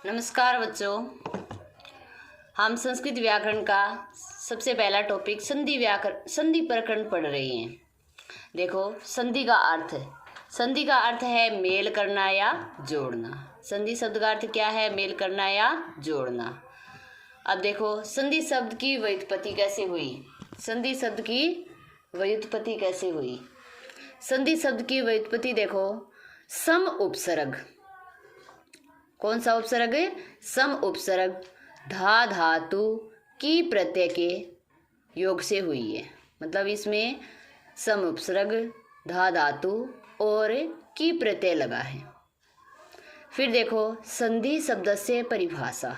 नमस्कार बच्चों, हम संस्कृत व्याकरण का सबसे पहला टॉपिक संधि प्रकरण पढ़ रहे हैं। देखो, संधि का अर्थ है मेल करना या जोड़ना। संधि शब्द का अर्थ क्या है? मेल करना या जोड़ना। अब देखो, संधि शब्द की व्युत्पत्ति कैसे हुई। संधि शब्द की व्युत्पत्ति देखो, सम उपसर्ग। कौन सा उपसर्ग है? सम उपसर्ग धा धातु की प्रत्यय के योग से हुई है। मतलब इसमें सम उपसर्ग धा धातु और की प्रत्यय लगा है। फिर देखो, संधि शब्द से परिभाषा।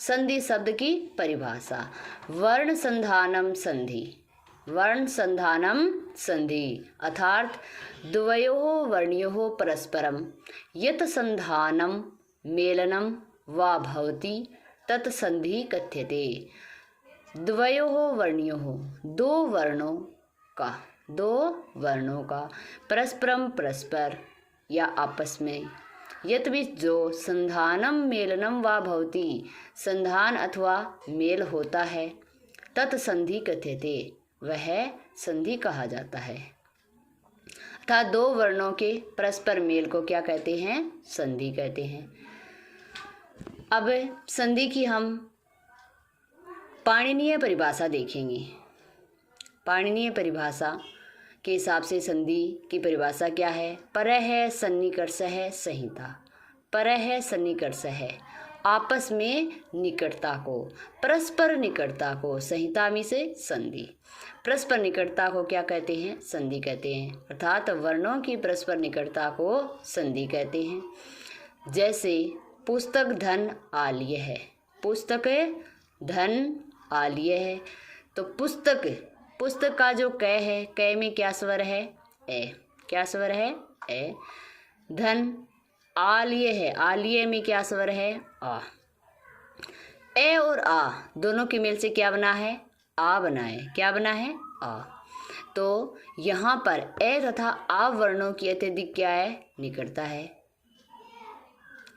संधि शब्द की परिभाषा वर्ण संधानम संधि अर्थात द्वयोः वर्णयोः परस्परम यत् संधानम मेलनम वा भवति तत् संधि कथ्यते। द्वयोः वर्णयोः दो वर्णों का परस्पर या आपस में यत भी जो संधानम मेलनम वा भवति संधान अथवा मेल होता है तत् संधि कथ्यते, वह संधि कहा जाता है। अर्थात दो वर्णों के परस्पर मेल को क्या कहते हैं? संधि कहते हैं। अब संधि की हम पाणिनीय परिभाषा देखेंगे। पाणिनीय परिभाषा के हिसाब से संधि की परिभाषा क्या है? परः सन्निकर्षः संहिता। परः सन्निकर्षः आपस में निकटता को, परस्पर निकटता को, संहिता में से संधि। परस्पर निकटता को क्या कहते हैं? संधि कहते हैं। अर्थात वर्णों की परस्पर निकटता को संधि कहते हैं। जैसे पुस्तक धन आलय है। पुस्तक धन आलय है तो पुस्तक का जो क है, क में क्या स्वर है? ए। क्या स्वर है? ए। धन आलय है, आलय में क्या स्वर है? आ। ए और आ दोनों के मेल से क्या बना है? आ बना है। क्या बना है? आ। तो यहाँ पर ए तथा आ वर्णों की अत्यधिक क्या है? निकटता है।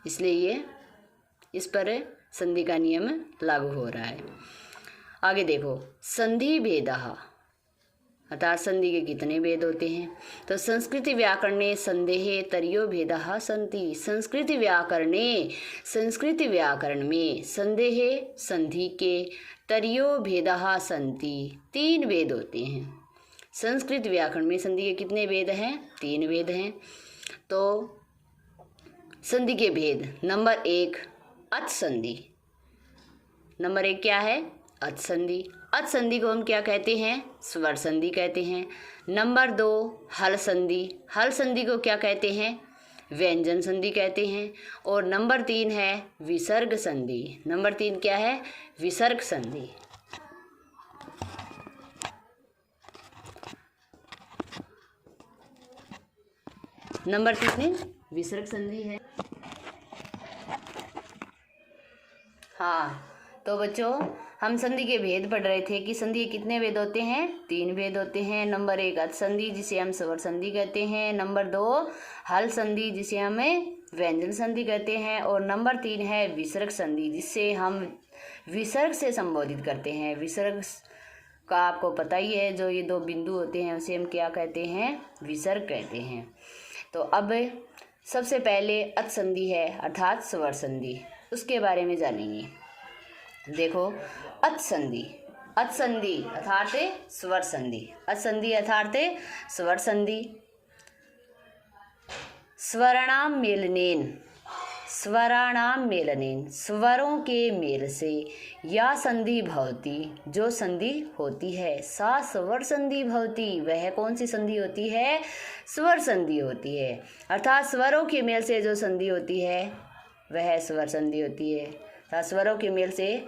इसलिए ये इस पर संधि का नियम लागू हो रहा है। आगे देखो, संधि भेदः अर्थात संधि के कितने भेद होते हैं? तो संस्कृत व्याकरणे संदेहे तर्यो भेदः सन्ति। संस्कृत व्याकरण में संदेहे संधि के तर्यो भेदः सन्ति, 3 भेद होते हैं। संस्कृत व्याकरण में संधि के कितने भेद हैं? 3 भेद हैं। तो संधि के भेद, नंबर 1 अच संधि। नंबर 1 क्या है? अच संधि। अच संधि को हम क्या कहते हैं? स्वर संधि कहते हैं। नंबर 2 हल संधि। हल संधि को क्या कहते हैं? व्यंजन संधि कहते हैं। और नंबर 3 है विसर्ग संधि। नंबर 3 क्या है? विसर्ग संधि। नंबर 3 विसर्ग संधि है। हाँ, तो बच्चों हम संधि के भेद पढ़ रहे थे कि संधि के कितने भेद होते हैं? 3 भेद होते हैं। नंबर 1 अच संधि जिसे हम स्वर संधि कहते हैं। नंबर 2 हल संधि जिसे हमें व्यंजन संधि कहते हैं। और नंबर 3 है विसर्ग संधि जिसे हम विसर्ग से संबोधित करते हैं। विसर्ग का आपको पता ही है, जो ये 2 बिंदु होते हैं उसे हम क्या कहते हैं? विसर्ग कहते हैं। तो अब सबसे पहले अच संधि है अर्थात स्वर संधि, उसके बारे में जानेंगे। देखो, अच संधि अर्थात स्वर संधि। अच संधि अर्थात स्वर संधि। स्वराणाम मेलनेन स्वरों के मेल से या संधि भवति जो संधि होती है, सा स्वर संधि भवति वह कौन सी संधि होती है? स्वर संधि होती है। अर्थात स्वरों के मेल से जो संधि होती है वह स्वर संधि होती है। अर्थात स्वरों के मेल से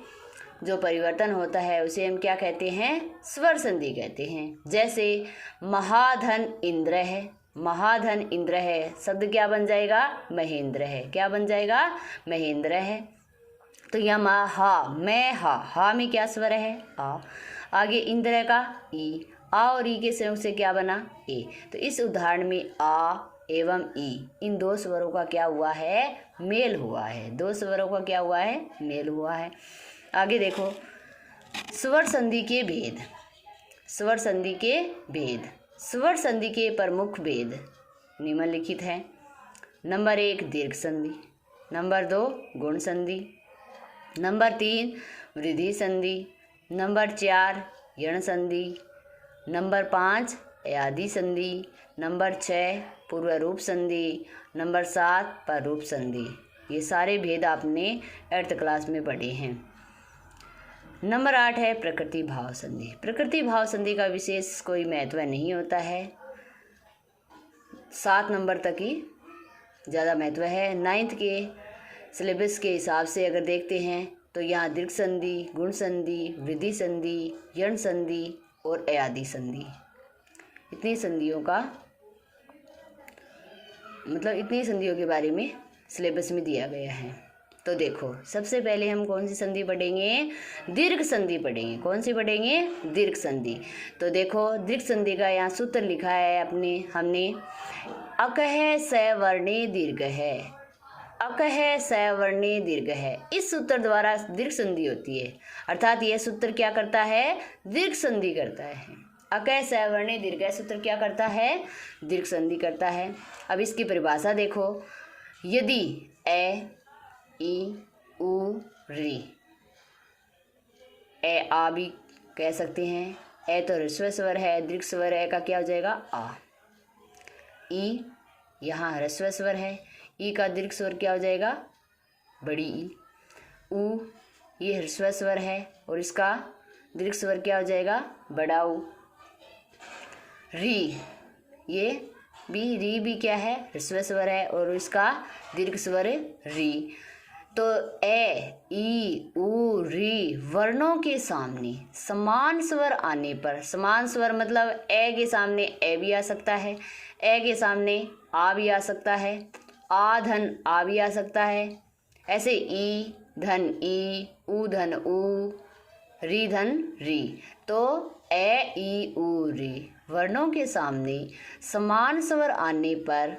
जो परिवर्तन होता है उसे हम क्या कहते हैं? स्वर संधि कहते हैं। जैसे महाधन इंद्र है, महाधन इंद्र है शब्द क्या बन जाएगा? महेंद्र है। क्या बन जाएगा? महेंद्र है। तो यह हा में क्या स्वर है? आ। आगे इंद्र का ई, आ और ई के संयोग से क्या बना? ए। तो इस उदाहरण में आ एवं ई, इन दो स्वरों का क्या हुआ है, मेल हुआ है। दो स्वरों का क्या हुआ है, मेल हुआ है। आगे देखो, स्वर संधि के भेद। स्वर संधि के भेद, स्वर संधि के प्रमुख भेद निम्नलिखित है। नंबर 1 दीर्घ संधि, नंबर 2 गुण संधि, नंबर 3 वृद्धि संधि, नंबर 4 यण संधि, नंबर 5 अयादि संधि, नंबर 6 पूर्व रूप संधि, नंबर 7 पररूप संधि। ये सारे भेद आपने 8th क्लास में पढ़े हैं। नंबर 8 है प्रकृति भाव संधि। प्रकृति भाव संधि का विशेष कोई महत्व नहीं होता है, 7 नंबर तक ही ज़्यादा महत्व है। 9th के सिलेबस के हिसाब से अगर देखते हैं तो यहाँ दीर्घ संधि, गुण संधि, वृद्धि संधि, यण संधि और अयादि संधि, इतनी संधियों का मतलब इतनी संधियों के बारे में सिलेबस में दिया गया है। तो देखो, सबसे पहले हम कौन सी संधि पढ़ेंगे, दीर्घ संधि पढ़ेंगे। कौन सी पढ़ेंगे, दीर्घ संधि। तो देखो, दीर्घ संधि का यहाँ सूत्र लिखा है हमने अकह सवर्णे दीर्घ है, अकह सवर्णे दीर्घ है। इस सूत्र द्वारा दीर्घ संधि होती है, अर्थात यह सूत्र क्या करता है, दीर्घ संधि करता है। अकह सवर्णे दीर्घ सूत्र क्या करता है, दीर्घ संधि करता है। अब इसकी परिभाषा देखो, यदि ए ई उ री, ए आ भी कह सकते हैं, ए तो ह्रस्व स्वर है, दीर्घ स्वर है, का क्या हो जाएगा आ। ई यहाँ ह्रस्व स्वर है, ई का दीर्घ स्वर क्या हो जाएगा बड़ी ई। उ ये ह्रस्व स्वर है और इसका दीर्घ स्वर क्या हो जाएगा बड़ा उ। री, ये री भी क्या है, ह्रस्व स्वर है और इसका दीर्घ स्वर री। तो ए ई उ री वर्णों के सामने समान स्वर आने पर, समान स्वर मतलब ए के सामने ए भी आ सकता है, ए के सामने आ भी आ सकता है, आ धन आ भी आ सकता है, ऐसे ई धन ई, उ धन उ, री धन री। तो ए ई उ री वर्णों के सामने समान स्वर आने पर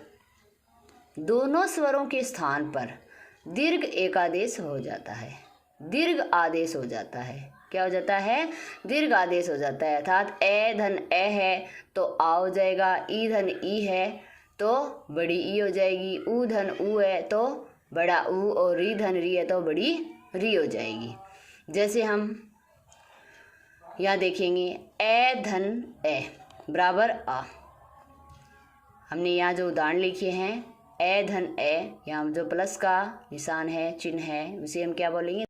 दोनों स्वरों के स्थान पर दीर्घ एकादेश हो जाता है, दीर्घ आदेश हो जाता है। क्या हो जाता है, दीर्घ आदेश हो जाता है। अर्थात ए धन ए है तो आ हो जाएगा, ई धन ई है तो बड़ी ई हो जाएगी, उ धन उ है तो बड़ा उ, और री धन री है तो बड़ी री हो जाएगी। जैसे हम यहाँ देखेंगे, ए धन ए बराबर आ। हमने यहाँ जो उदाहरण लिखे हैं, ए धन ए, यहाँ जो प्लस का निशान है, चिन्ह है, उसे हम क्या बोलेंगे,